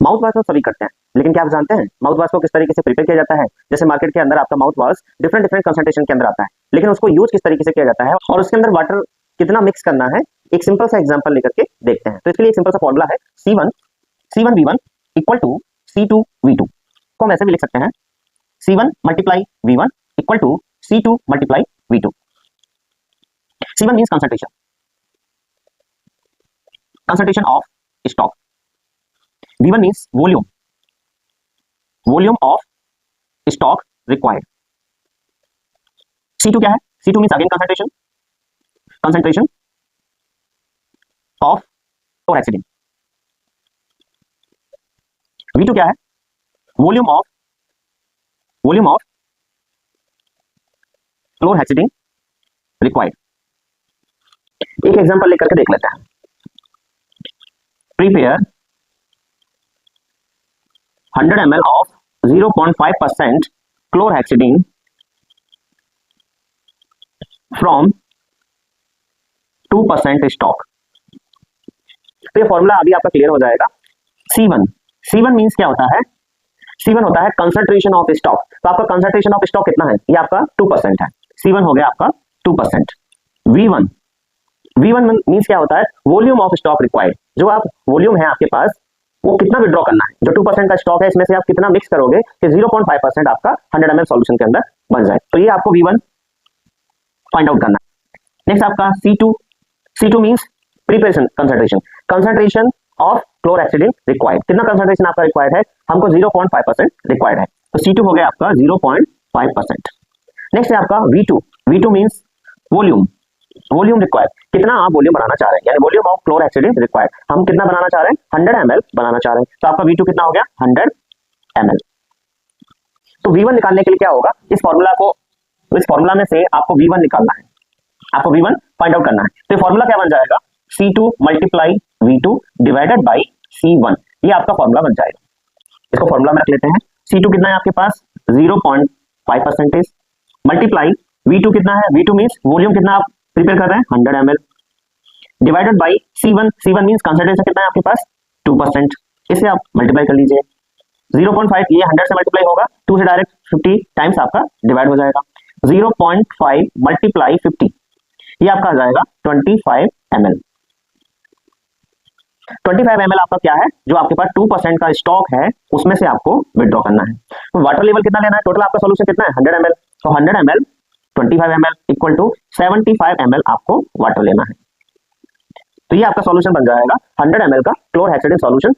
Mouth wash तो सभी करते हैं, लेकिन क्या आप जानते हैं माउथ वॉश को किस तरीके से प्रिपेयर किया जाता है? जैसे मार्केट के अंदर आपका mouth wash different different concentration के अंदर आता है, लेकिन उसको यूज किस तरीके से किया जाता है और उसके अंदर वाटर कितना मिक्स करना है, एक सिंपल सा एग्जांपल लेकर के देखते हैं। तो इसके लिए एक सिंपल सा फॉर्मूला है C1V1 इक्वल टू C2V2 को हम ऐसे भी लिख सकते हैं C1 multiply V1 equal to C2 multiply V2। C1 means concentration of stock, V1 means volume of stock required। C2 क्या है? C2 means again concentration of chlorhexidine। V2 क्या है? volume of chlorhexidine required। एक example लेकर के देख लेते हैं। Prepare 100 ml of 0.5% chlorhexidine from 2% stock। तो ये फॉर्मूला अभी आपका क्लियर हो जाएगा। C1 मींस क्या होता है? C1 होता है कंसंट्रेशन ऑफ स्टॉक। तो आपका कंसंट्रेशन ऑफ स्टॉक कितना है? ये आपका 2% है। C1 हो गया आपका 2%। V1 मींस क्या होता है? Volume of stock required. जो आप वॉल्यूम है आपके पास वो कितना विड्रॉ करना है, जो 2% का स्टॉक है इसमें से आप कितना मिक्स करोगे कि 0.5% आपका 100 ml सॉल्यूशन के अंदर बन जाए। तो ये आपको V1 फाइंड आउट करना है। नेक्स्ट आपका C2 means preparation concentration of chlorhexidine required. कितना कंसंट्रेशन आपका रिक्वायर्ड है? हमको 0.5% रिक्वायर्ड है, तो C2 हो गया आपका 0.5%। नेक्स्ट है आपका V2 मींस वॉल्यूम रिक्वायर्ड। कितना आप वॉल्यूम बनाना चाह रहे हैं, यानी वॉल्यूम ऑफ क्लोरहैक्सिडिन रिक्वायर्ड। हम कितना बनाना चाह रहे हैं? 100 ml बनाना चाह रहे हैं, तो आपका V2 कितना हो गया? 100 ml। तो V1 निकालने के लिए क्या होगा? इस फॉर्मूला में से आपको V1 निकालना है, आपको V1 फाइंड आउट करना है। तो फॉर्मूला क्या बन जाएगा? C2 multiply V2 divided by C1। ये आपका फॉर्मूला बन जाएगा। इसको फॉर्मूला में रख लेते हैं। C2 कितना है आपके पास? 0.5% मल्टीप्लाई V2 कितना है? V2 मींस वॉल्यूम कितना आप प्रिपेयर कर रहे हैं? 100 ml divided by C1 means concentration कितना है आपके पास? 2%। इसे आप मल्टीप्लाई कर लीजिए। 0.5 ये 100 से मल्टीप्लाई होगा, 2 से डायरेक्ट 50 टाइम्स आपका डिवाइड हो जाएगा। 0.5 मल्टीप्लाई 50 ये आपका आ जाएगा 25 ml। 25 ml आपका क्या है? जो आपके पास 2% का स्टॉक है उसमें से आपको विड्रॉ करना है। तो वाटर लेवल कितना लेना है? टोटल आपका सॉल्यूशन कितना है? 100 ml। तो 100 ml 25 ml equal to 75 ml आपको वाटर लेना है। तो ये आपका सॉल्यूशन बन जाएगा 100 ml का क्लोरहैक्सिडिन सॉल्यूशन